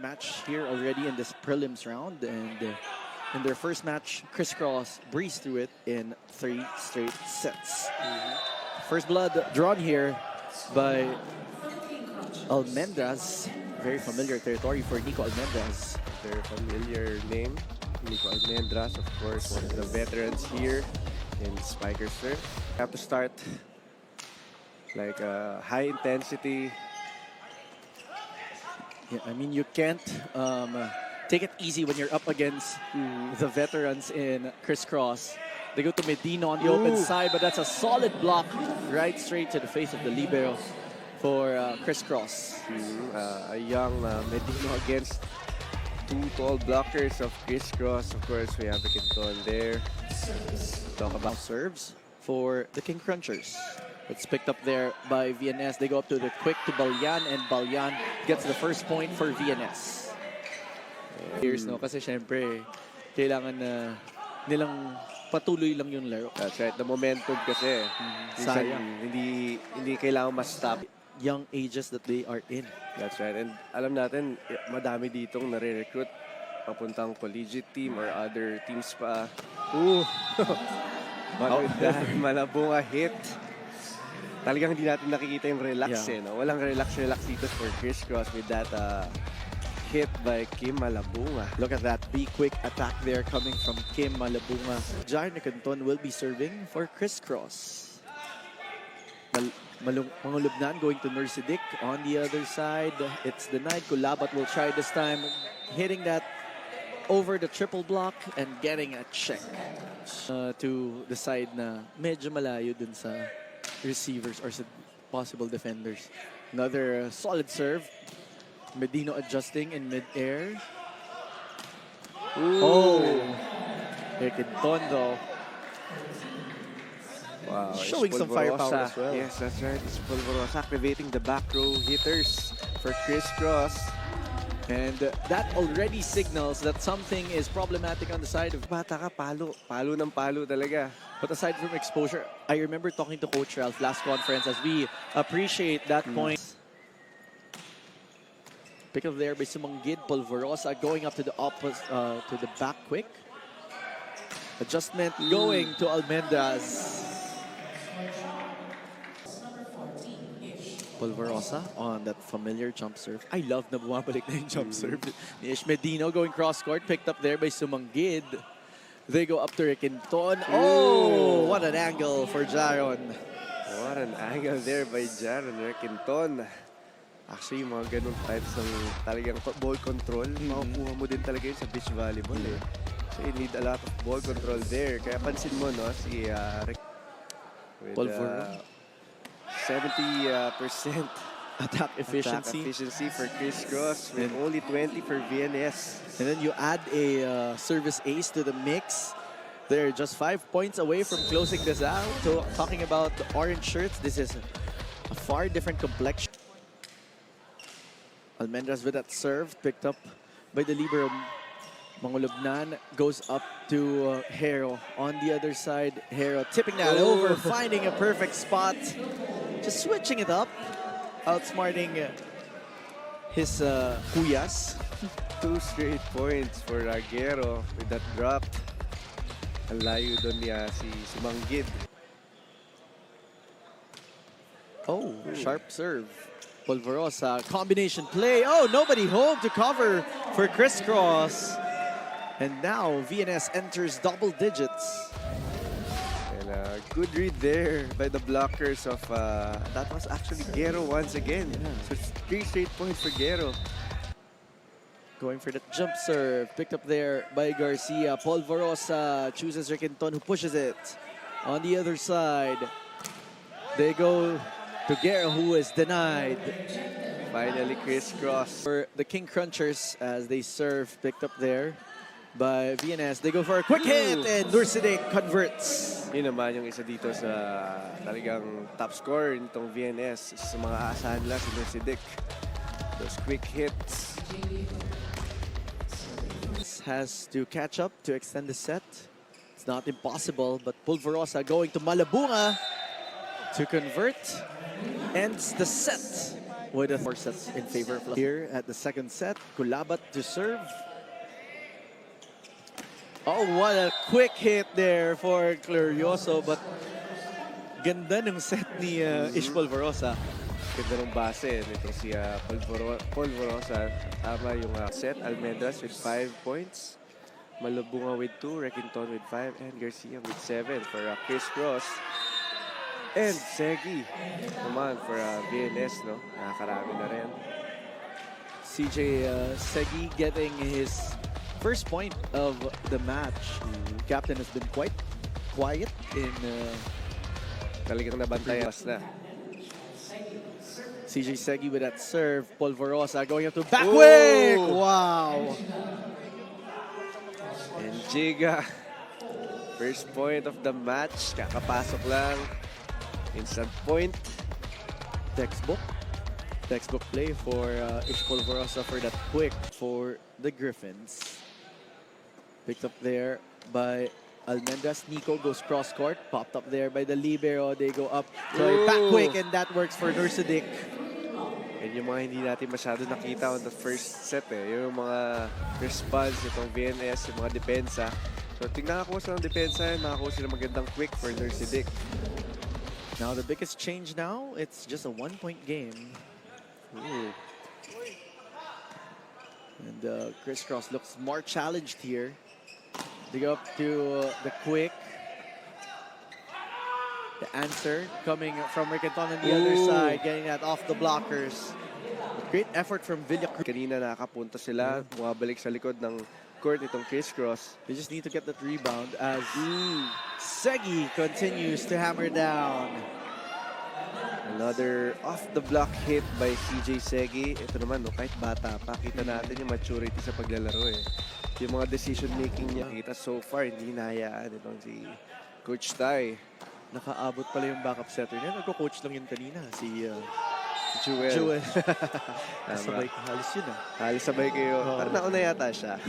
match here already in this prelims round, and in their first match, Crisscross breezed through it in 3 straight sets. First blood drawn here by Almendras. Very familiar territory for Nico Almendras. Very familiar name, Nico Almendras, of course, one of the veterans here in Spiker Surf. Have to start like high intensity. Yeah, I mean, you can't take it easy when you're up against the veterans in Crisscross. They go to Medino on the open side, but that's a solid block right straight to the face of the libero for Crisscross. A young Medino against two tall blockers of Crisscross. Of course, we have the Quinton there. Talk about serves for the King Crunchers. It's picked up there by VNS. They go up to the quick to Balyan, and Balyan gets the first point for VNS. Here's no, kasi syempre, kailangan na nilang patuloy lang yung laro. That's right, the momentum kasi. Sayang. Hindi kailangan ma-stop. Young ages that they are in. That's right, and alam natin, madami ditong nare-recruit papuntang collegiate team or other teams pa. Malabunga hit. Talagang hindi natin nakikita yung relax no? Walang relax dito for Crisscross with that hit by Kim Malabunga. Look at that be-quick attack there coming from Kim Malabunga. Jair Nicanton will be serving for Crisscross. Mangulubnan going to Nursidik on the other side. It's denied. Kulabat will try this time, hitting that over the triple block and getting a check to the side na medyo malayo dun sa receivers or sa possible defenders. Another solid serve. Medino adjusting in mid-air. Quinton though. Wow, showing some firepower as well. Yes, that's right. It's Polvorosa activating the back row hitters for Crisscross. And that already signals that something is problematic on the side of... Bata ka, palo. Palo ng palo talaga. But aside from exposure, I remember talking to Coach Ralph last conference as we appreciate that point. Pick up there by Sumanggid. Polvorosa going up to the opposite, to the back quick. Adjustment going to Almendras. Polvorosa on that familiar jump serve. I love na bumabalik na yung jump serve. Ni Ish Medino going cross court, picked up there by Sumanggid. They go up to Quinton. Oh, what an angle for Jaron. What an angle there by Jaron Quinton. Actually, mga ganun types ng talagang ball control, makukuha mo din talaga yun sa beach volleyball eh. So you need a lot of ball control there. Kaya pansin mo, no, si Polvorosa. 70% Attack efficiency for Crisscross with only 20 for VNS. And then you add a service ace to the mix. They're just 5 points away from closing this out. So talking about the orange shirts, this is a far different complexion. Almendras with that serve, picked up by the libero. Mangulubnan goes up to Hero. On the other side, Hero tipping that over, finding a perfect spot. Just switching it up, outsmarting his kuyas. 2 straight points for Aguero with that drop. Ang layo doon niya si Sumanggid. Sharp serve. Polvorosa, combination play. Nobody home to cover for Crisscross. And now VNS enters double digits. And a good read there by the blockers of, that was actually Gero once again. So it's 3 straight points for Gero. Going for the jump serve, picked up there by Garcia. Polvorosa chooses Quinton, who pushes it. On the other side, they go to Gero, who is denied. Finally, Crisscross. For the King Crunchers, as they serve, picked up there by VNS. They go for a quick hit, and Nursidik converts. Yun naman yung isa dito sa talagang top scorer nitong VNS. Sa mga aasahan nila si Nursidik. Those quick hits. Has to catch up to extend the set. It's not impossible, but Polvorosa going to Malabunga to convert. Ends the set. with a 4 sets in favor of here at the second set. Kulabat to serve. Oh, what a quick hit there for Glorioso, but ganda ng set ni Ish Polvorosa. Ganda ng base nito si Polvorosa. Tama yung set. Almendras with 5 points. Malabunga with 2. Requinton with 5. And Garcia with 7 for Chris Cross. And Segi naman for VNS, no? Nakakarami na rin. CJ Segi getting his first point of the match. Captain has been quite quiet in Talagang nabantay na. CJ Segi with that serve. Polvorosa going up to backwick. Ooh. Wow. And Giga, first point of the match. Kakapasok lang. Instant point. Textbook play for Ish Polvorosa for that quick for the Griffins. Picked up there by Almendras. Nico goes cross court. Popped up there by the libero. They go up to a back quick, and that works for Nursidik. And yung mga hindi natin masyado nakita on the first set yung mga response itong VNS, yung mga depensa. So tingnan ako sa depensa, nakakuha sila magandang quick for Nursidik. Now the biggest change now, it's just a 1-point game. Ooh. And Chris Cross looks more challenged here. They go up to the quick. The answer coming from Ricanton on the other side, getting that off the blockers. Great effort from Villacruz. Kanina nakapunta sila, bumabalik sa likod ng court itong Chris Cross. They just need to get that rebound as Segi continues to hammer down. Another off-the-block hit by CJ Segi. Ito naman, no, kahit bata pa, kita natin yung maturity sa paglalaro Yung mga decision-making niya, kita so far, hindi hinahayaan itong si Coach Tai. Nakaabot pala yung backup setter niya. Nagko-coach lang yun kanina, si Jewel. Sabay ko, halos yun Halos sabay kayo. Parang nauna yata siya.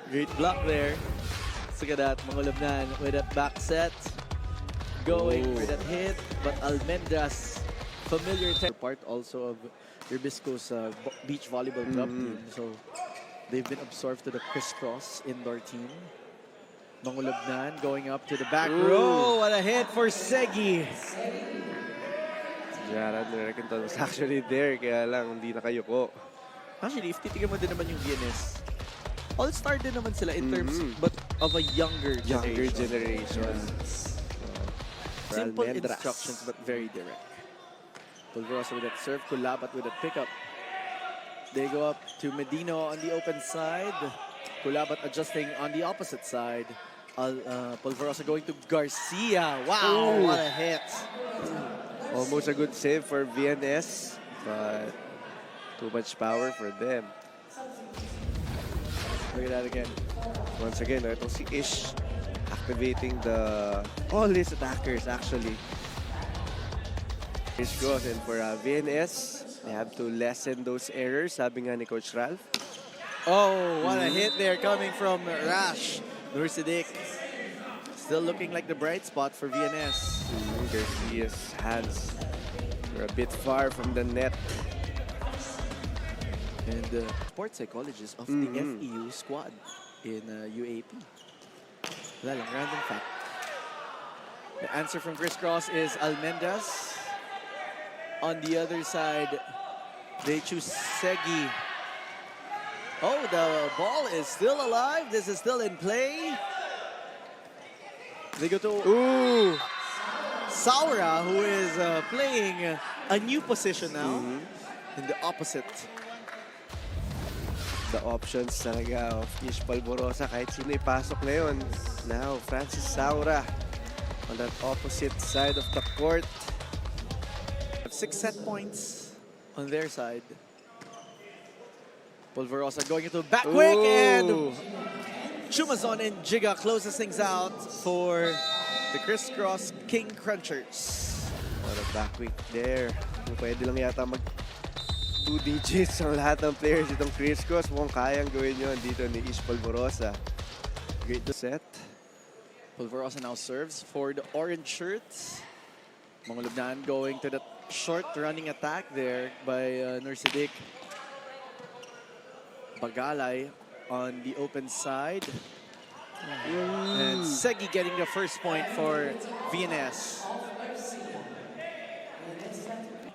Great block there. Look at that, Mangulabnan with that back set. Going for that hit, but Almendras, familiar part also of Ribisco's beach volleyball club team. So they've been absorbed to the Chris Cross indoor team. Mangulabnan going up to the back row. What a hit for Segi. Jared Requinton was actually there, kaya lang hindi nakayuko. Actually, if titignan mo din naman yung VNS, all-star din naman sila in terms but of a younger generation. Simple instructions but very direct. Polvorosa with that serve, Kulabat with that pickup. They go up to Medino on the open side. Kulabat adjusting on the opposite side. Polvorosa going to Garcia. Wow, what a hit. Almost a good save for VNS, but too much power for them. Look at that again. Once again, itong si Ish activating all his attackers actually. Chris Cross, and for VNS, they have to lessen those errors, sabi nga ni Coach Ralph. Oh, what a hit there coming from Rash. Nursidik still looking like the bright spot for VNS. Garcia's hands were a bit far from the net. And the sports psychologist of the FEU squad in UAP. Wala lang, random fact. The answer from Chris Cross is Almendras. On the other side, they choose Segi. Oh, the ball is still alive. This is still in play. They go to Saura, who is playing a new position now in the opposite. The options talaga of Ish Polvorosa, kahit sino ipasok na yun. Now, Francis Saura on that opposite side of the court. 6 set points on their side. Polvorosa going into back quick, and Chumazon and Giga closes things out for the Chris Cross King Crunchers. What a back week there. Kung pwede lang yata mag 2 digits ang lahat ng players itong Chris Cross. Mukhang kayang gawin yun dito ni Ish Polvorosa. Great to set. Polvorosa now serves for the orange shirts. Mangulabnan going to the short running attack there by Nursidik. Bagalay on the open side. And Segi getting the first point for VNS.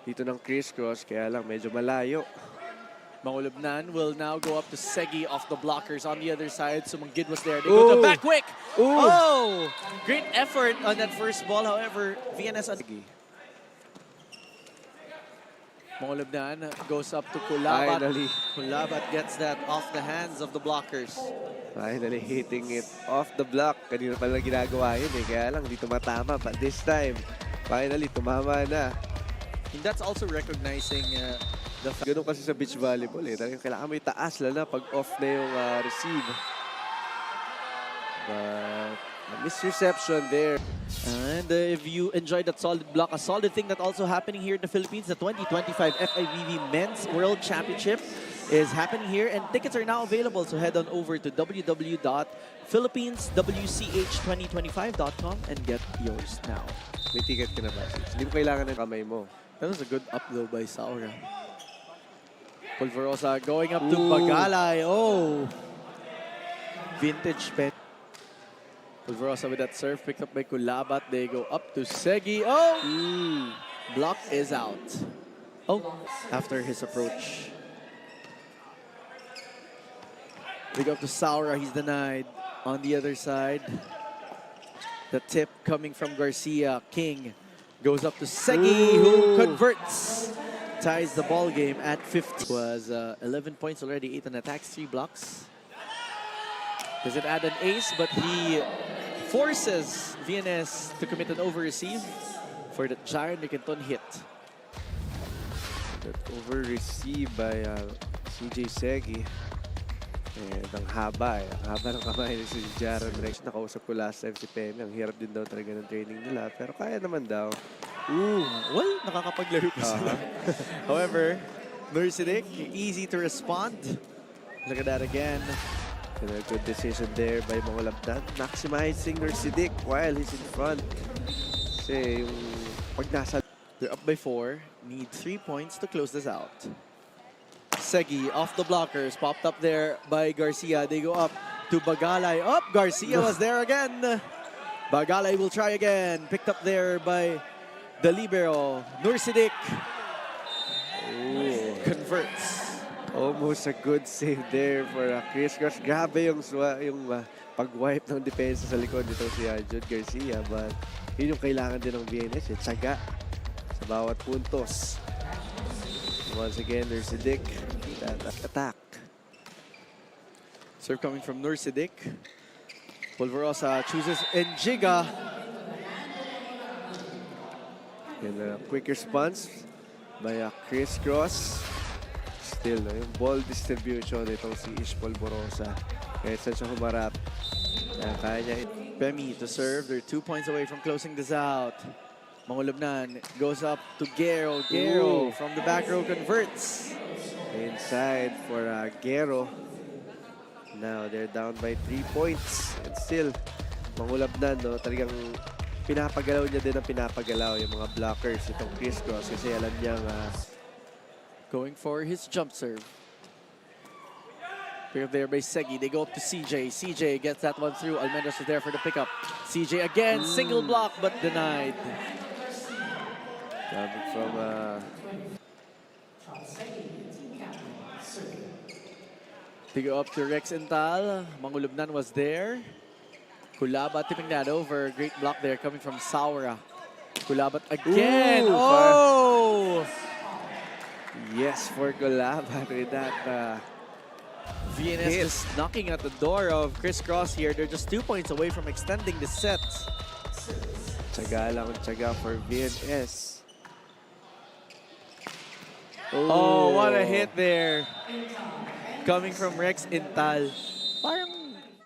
Dito ng crisscross, kaya lang medyo malayo. Mangulubnan will now go up to Segi off the blockers on the other side. Sumanggid was there. They go to the back quick. Oh! Great effort on that first ball. However, VNS on Mangulubnan goes up to Kulabat. Finally. Kulabat gets that off the hands of the blockers. Finally hitting it off the block. Kanina pala ginagawa yun eh. Kaya lang, di tumatama. But this time, finally, tumama na. And that's also recognizing the fact. Ganun kasi sa beach volleyball eh. Talagang kailangan may taas, lalo na pag off na yung receive. But a misreception there. And if you enjoyed that solid block, a solid thing that also happening here in the Philippines, the 2025 FIVB Men's World Championship is happening here, and tickets are now available. So head on over to www.philippines.wch2025.com and get yours now. May ticket ka na ba? Hindi mo kailangan ng kamay mo. That was a good up though by Saura. Pulverosa going up to Bagalay. Oh! Vintage pet. Pulverosa with that serve picked up by Kulabat. They go up to Segi. Oh! Block is out. Oh, after his approach. They go up to Saura. He's denied. On the other side, the tip coming from Garcia. King goes up to Segi, who converts. Ties the ball game at 50. Was 11 points already, 8 on attacks, 3 blocks. Does it add an ace? But he forces VNS to commit an over-receive for the Jaron Riquenton hit. That over-receive by CJ Segi. And ang haba eh. Ang haba ng kamay ni si Jaron Rex. Nakausap ko last time si Penny. Ang hirap din daw talaga ng training nila. Pero kaya naman daw. Well, nakakapaglaro pa sila. However, Nursidik, easy to respond. Look at that again. And a good decision there by Mangulabdan. Maximizing Nursidik while he's in front. Kasi yung pag nasa... They're up by 4. Need 3 points to close this out. Segi off the blockers, popped up there by Garcia. They go up to Bagalay. Up, Garcia was there again. Bagalay will try again. Picked up there by the libero. Nursidik converts. Almost a good save there for Chris Cross. Grabe yung pag-wipe ng depensa sa likod nito si Jude Garcia. But yun yung kailangan din ng VNS. Tsaga sa bawat puntos. Once again, Nursidik. That attack. Serve coming from Nursidik. Pulverosa chooses Njiga. And a quick response by Chris Cross. Still, yung ball distribution itong si Ish Pulverosa. Kahit saan siya humarap. Kaya niya. Pemi to serve. They're 2 points away from closing this out. Mangulubnan goes up to Gero. Gero from the back row converts. Inside for Gero. Now they're down by 3 points. And still, Mangulabnan, no? Talagang pinapagalaw niya din ang pinapagalaw yung mga blockers itong Chris Cross kasi alam niyang going for his jump serve. Pick up there by Segi. They go up to CJ. CJ gets that one through. Almendras is there for the pickup. CJ again, single block but denied. Coming from they go up to Rex Intal. Mangulubnan was there. Kulabat tipping that over. Great block there coming from Saura. Kulabat again. Oh! Yes, for Kulabat with that. VNS just knocking at the door of Chris Cross here. They're just 2 points away from extending the set. Tsaga lang ang tsaga for VNS. Oh, what a hit there. Coming from Rex Intal.